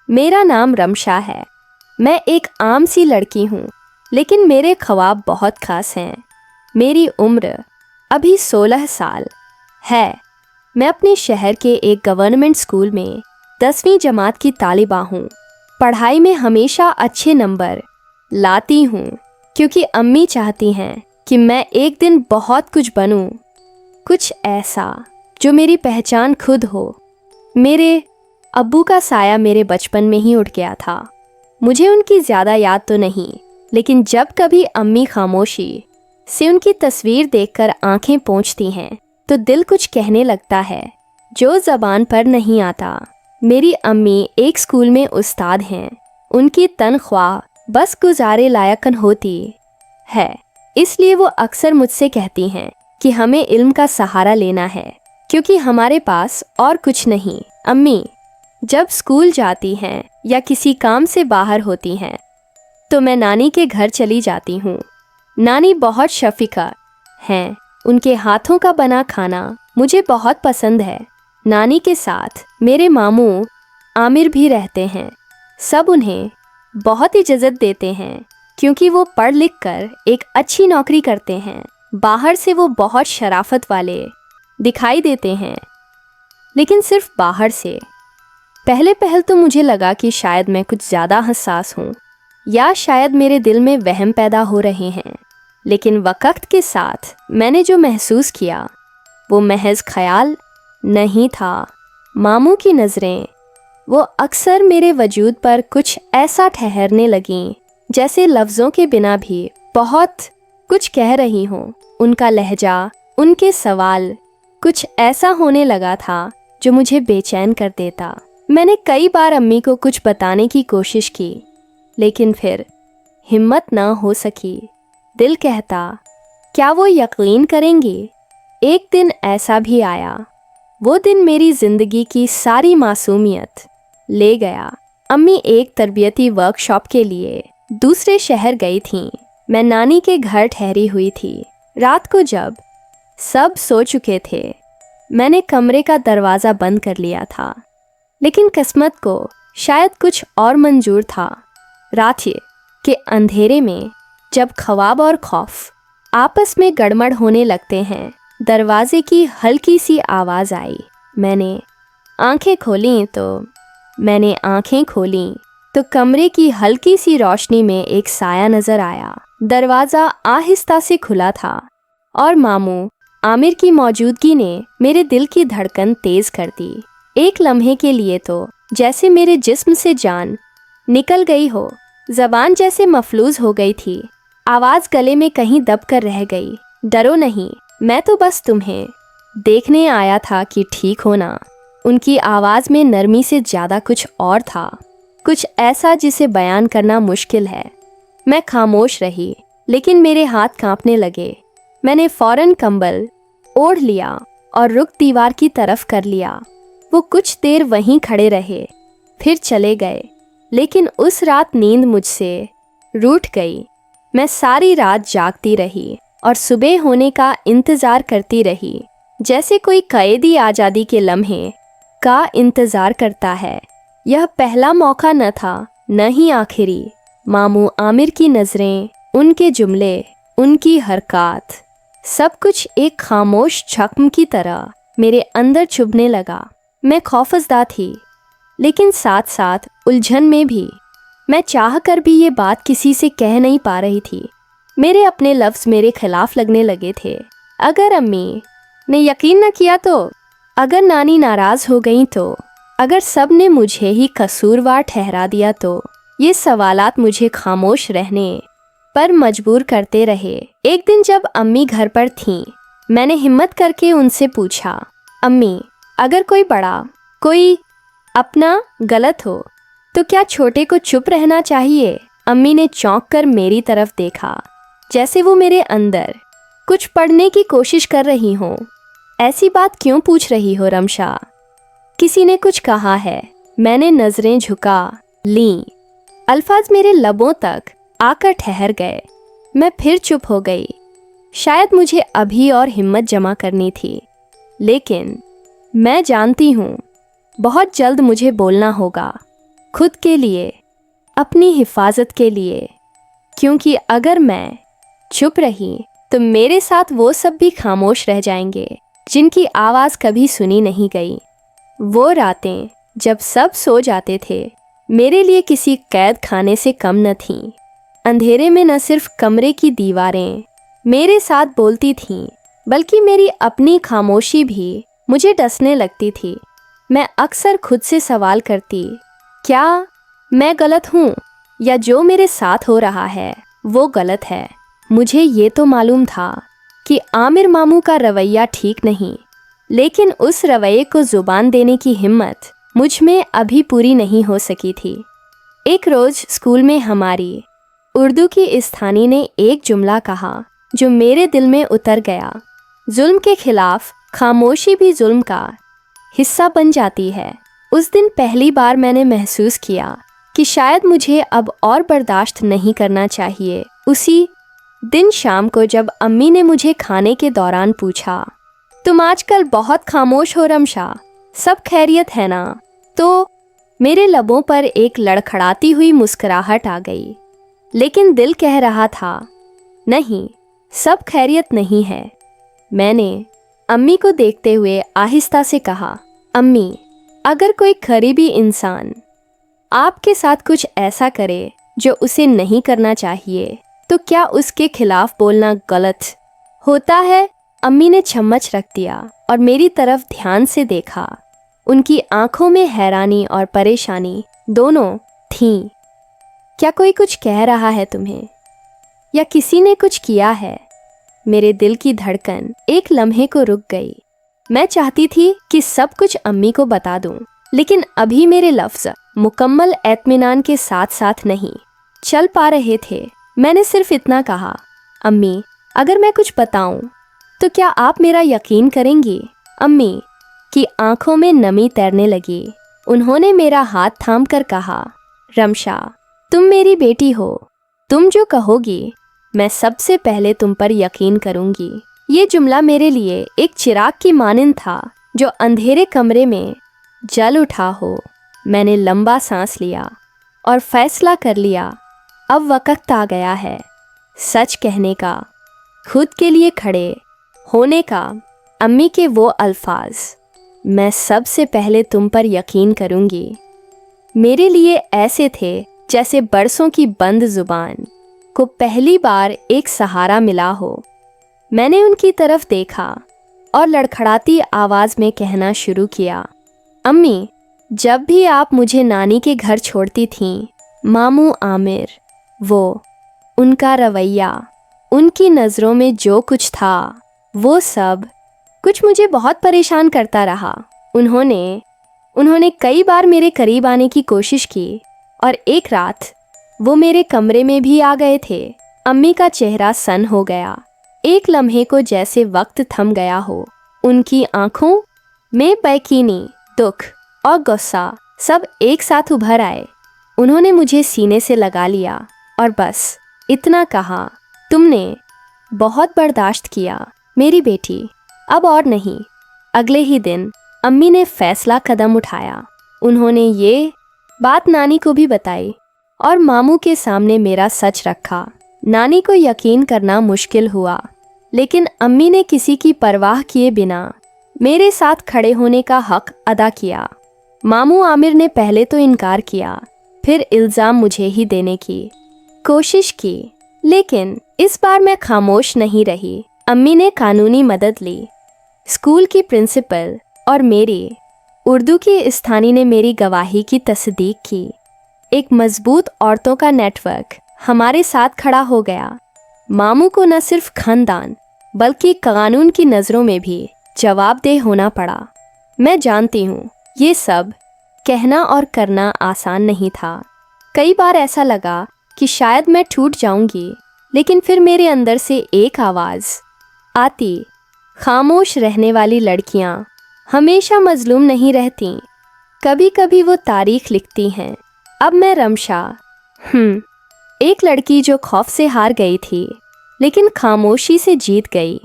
मेरा नाम रमशा है। मैं एक आम सी लड़की हूँ, लेकिन मेरे ख्वाब बहुत खास हैं। मेरी उम्र अभी 16 साल है। मैं अपने शहर के एक गवर्नमेंट स्कूल में 10वीं जमात की तालिबा हूँ। पढ़ाई में हमेशा अच्छे नंबर लाती हूँ, क्योंकि अम्मी चाहती हैं कि मैं एक दिन बहुत कुछ बनूँ, कुछ ऐसा जो मेरी पहचान खुद हो। मेरे अब्बू का साया मेरे बचपन में ही उठ गया था। मुझे उनकी ज़्यादा याद तो नहीं, लेकिन जब कभी अम्मी खामोशी से उनकी तस्वीर देखकर आंखें पोंछती हैं तो दिल कुछ कहने लगता है जो ज़बान पर नहीं आता। मेरी अम्मी एक स्कूल में उस्ताद हैं। उनकी तनख्वाह बस गुजारे लायकन होती है, इसलिए वो अक्सर मुझसे कहती हैं कि हमें इल्म का सहारा लेना है, क्योंकि हमारे पास और कुछ नहीं। अम्मी जब स्कूल जाती हैं या किसी काम से बाहर होती हैं तो मैं नानी के घर चली जाती हूँ। नानी बहुत शफीका हैं। उनके हाथों का बना खाना मुझे बहुत पसंद है। नानी के साथ मेरे मामू आमिर भी रहते हैं। सब उन्हें बहुत इज्जत देते हैं, क्योंकि वो पढ़ लिख कर एक अच्छी नौकरी करते हैं। बाहर से वो बहुत शराफत वाले दिखाई देते हैं, लेकिन सिर्फ बाहर से। पहले पहल तो मुझे लगा कि शायद मैं कुछ ज़्यादा हसास हूँ, या शायद मेरे दिल में वहम पैदा हो रहे हैं। लेकिन वक्त के साथ मैंने जो महसूस किया वो महज ख्याल नहीं था। मामू की नज़रें वो अक्सर मेरे वजूद पर कुछ ऐसा ठहरने लगीं जैसे लफ्ज़ों के बिना भी बहुत कुछ कह रही हों। उनका लहजा, उनके सवाल, कुछ ऐसा होने लगा था जो मुझे बेचैन कर देता। मैंने कई बार अम्मी को कुछ बताने की कोशिश की, लेकिन फिर हिम्मत ना हो सकी। दिल कहता, क्या वो यकीन करेंगी? एक दिन ऐसा भी आया। वो दिन मेरी ज़िंदगी की सारी मासूमियत ले गया। अम्मी एक तरबियती वर्कशॉप के लिए दूसरे शहर गई थीं। मैं नानी के घर ठहरी हुई थी। रात को जब सब सो चुके थे, मैंने कमरे का दरवाज़ा बंद कर लिया था, लेकिन किस्मत को शायद कुछ और मंजूर था। रात के अंधेरे में जब ख्वाब और खौफ आपस में गड़बड़ होने लगते हैं, दरवाजे की हल्की सी आवाज़ आई। मैंने आंखें खोलीं तो कमरे की हल्की सी रोशनी में एक साया नज़र आया। दरवाज़ा आहिस्ता से खुला था और मामू आमिर की मौजूदगी ने मेरे दिल की धड़कन तेज़ कर दी। एक लम्हे के लिए तो जैसे मेरे जिस्म से जान निकल गई हो। ज़बान जैसे मफलूज हो गई थी। आवाज़ गले में कहीं दब कर रह गई। डरो नहीं, मैं तो बस तुम्हें देखने आया था कि ठीक हो ना। उनकी आवाज़ में नरमी से ज़्यादा कुछ और था, कुछ ऐसा जिसे बयान करना मुश्किल है। मैं खामोश रही, लेकिन मेरे हाथ कांपने लगे। मैंने फ़ौरन कंबल ओढ़ लिया और रुख दीवार की तरफ कर लिया। वो कुछ देर वहीं खड़े रहे, फिर चले गए। लेकिन उस रात नींद मुझसे रूठ गई। मैं सारी रात जागती रही और सुबह होने का इंतज़ार करती रही, जैसे कोई कैदी आज़ादी के लम्हे का इंतज़ार करता है। यह पहला मौका न था, न ही आखिरी। मामू आमिर की नज़रें, उनके जुमले, उनकी हरकत, सब कुछ एक खामोश जख्म की तरह मेरे अंदर चुभने लगा। मैं खौफजदा थी, लेकिन साथ साथ उलझन में भी। मैं चाहकर भी ये बात किसी से कह नहीं पा रही थी। मेरे अपने लफ्ज़ मेरे खिलाफ लगने लगे थे। अगर अम्मी ने यकीन न किया तो, अगर नानी नाराज़ हो गई तो, अगर सब ने मुझे ही कसूरवार ठहरा दिया तो, ये सवालात मुझे खामोश रहने पर मजबूर करते रहे। एक दिन जब अम्मी घर पर थीं, मैंने हिम्मत करके उनसे पूछा, अम्मी, अगर कोई बड़ा, कोई अपना गलत हो तो क्या छोटे को चुप रहना चाहिए? अम्मी ने चौंक कर मेरी तरफ देखा, जैसे वो मेरे अंदर कुछ पढ़ने की कोशिश कर रही हों। ऐसी बात क्यों पूछ रही हो रमशा? किसी ने कुछ कहा है? मैंने नज़रें झुका लीं। अल्फाज मेरे लबों तक आकर ठहर गए। मैं फिर चुप हो गई। शायद मुझे अभी और हिम्मत जमा करनी थी, लेकिन मैं जानती हूँ बहुत जल्द मुझे बोलना होगा। खुद के लिए, अपनी हिफाजत के लिए, क्योंकि अगर मैं चुप रही तो मेरे साथ वो सब भी खामोश रह जाएंगे जिनकी आवाज़ कभी सुनी नहीं गई। वो रातें जब सब सो जाते थे मेरे लिए किसी कैद खाने से कम न थीं। अंधेरे में न सिर्फ कमरे की दीवारें मेरे साथ बोलती थीं, बल्कि मेरी अपनी खामोशी भी मुझे डसने लगती थी। मैं अक्सर खुद से सवाल करती, क्या मैं गलत हूँ या जो मेरे साथ हो रहा है वो गलत है? मुझे ये तो मालूम था कि आमिर मामू का रवैया ठीक नहीं, लेकिन उस रवैये को जुबान देने की हिम्मत मुझ में अभी पूरी नहीं हो सकी थी। एक रोज़ स्कूल में हमारी उर्दू की स्थानी ने एक जुमला कहा जो मेरे दिल में उतर गया। जुल्म के खिलाफ खामोशी भी जुल्म का हिस्सा बन जाती है। उस दिन पहली बार मैंने महसूस किया कि शायद मुझे अब और बर्दाश्त नहीं करना चाहिए। उसी दिन शाम को जब अम्मी ने मुझे खाने के दौरान पूछा, तुम आजकल बहुत खामोश हो रमशा, सब खैरियत है ना? तो मेरे लबों पर एक लड़खड़ाती हुई मुस्कुराहट आ गई, लेकिन दिल कह रहा था, नहीं, सब खैरियत नहीं है। मैंने अम्मी को देखते हुए आहिस्ता से कहा, अम्मी, अगर कोई करीबी इंसान आपके साथ कुछ ऐसा करे जो उसे नहीं करना चाहिए, तो क्या उसके खिलाफ बोलना गलत होता है? अम्मी ने चम्मच रख दिया और मेरी तरफ ध्यान से देखा। उनकी आंखों में हैरानी और परेशानी दोनों थीं। क्या कोई कुछ कह रहा है तुम्हें, या किसी ने कुछ किया है? मेरे दिल की धड़कन एक लम्हे को रुक गई। मैं चाहती थी कि सब कुछ अम्मी को बता दूं, लेकिन अभी मेरे लफ्ज़ मुकम्मल एत्मीनान के साथ साथ नहीं चल पा रहे थे। मैंने सिर्फ इतना कहा, अम्मी, अगर मैं कुछ बताऊं तो क्या आप मेरा यकीन करेंगी? अम्मी की आंखों में नमी तैरने लगी। उन्होंने मेरा हाथ थाम कर कहा, रमशा, तुम मेरी बेटी हो, तुम जो कहोगी मैं सबसे पहले तुम पर यकीन करूंगी। ये जुमला मेरे लिए एक चिराग की मानिंद था जो अंधेरे कमरे में जल उठा हो। मैंने लंबा सांस लिया और फैसला कर लिया, अब वक्त आ गया है सच कहने का, खुद के लिए खड़े होने का। अम्मी के वो अल्फाज, मैं सबसे पहले तुम पर यकीन करूंगी, मेरे लिए ऐसे थे जैसे बरसों की बंद जुबान को पहली बार एक सहारा मिला हो। मैंने उनकी तरफ देखा और लड़खड़ाती आवाज़ में कहना शुरू किया, अम्मी, जब भी आप मुझे नानी के घर छोड़ती थीं, मामू आमिर, वो, उनका रवैया, उनकी नज़रों में जो कुछ था, वो सब कुछ मुझे बहुत परेशान करता रहा। उन्होंने कई बार मेरे करीब आने की कोशिश की और एक रात वो मेरे कमरे में भी आ गए थे। अम्मी का चेहरा सन हो गया। एक लम्हे को जैसे वक्त थम गया हो। उनकी आंखों में बेचैनी, दुख और गुस्सा सब एक साथ उभर आए। उन्होंने मुझे सीने से लगा लिया और बस इतना कहा, तुमने बहुत बर्दाश्त किया मेरी बेटी, अब और नहीं। अगले ही दिन अम्मी ने फैसला कदम उठाया। उन्होंने ये बात नानी को भी बताई और मामू के सामने मेरा सच रखा। नानी को यकीन करना मुश्किल हुआ, लेकिन अम्मी ने किसी की परवाह किए बिना मेरे साथ खड़े होने का हक अदा किया। मामू आमिर ने पहले तो इनकार किया, फिर इल्ज़ाम मुझे ही देने की कोशिश की, लेकिन इस बार मैं खामोश नहीं रही। अम्मी ने कानूनी मदद ली। स्कूल की प्रिंसिपल और मेरी उर्दू की स्थानी ने मेरी गवाही की तस्दीक की। एक मजबूत औरतों का नेटवर्क हमारे साथ खड़ा हो गया। मामू को न सिर्फ खानदान बल्कि कानून की नज़रों में भी जवाबदेह होना पड़ा। मैं जानती हूँ ये सब कहना और करना आसान नहीं था। कई बार ऐसा लगा कि शायद मैं टूट जाऊंगी, लेकिन फिर मेरे अंदर से एक आवाज़ आती, खामोश रहने वाली लड़कियाँ हमेशा मजलूम नहीं रहती, कभी कभी वो तारीख लिखती हैं। अब मैं रमशा, एक लड़की जो खौफ से हार गई थी लेकिन खामोशी से जीत गई।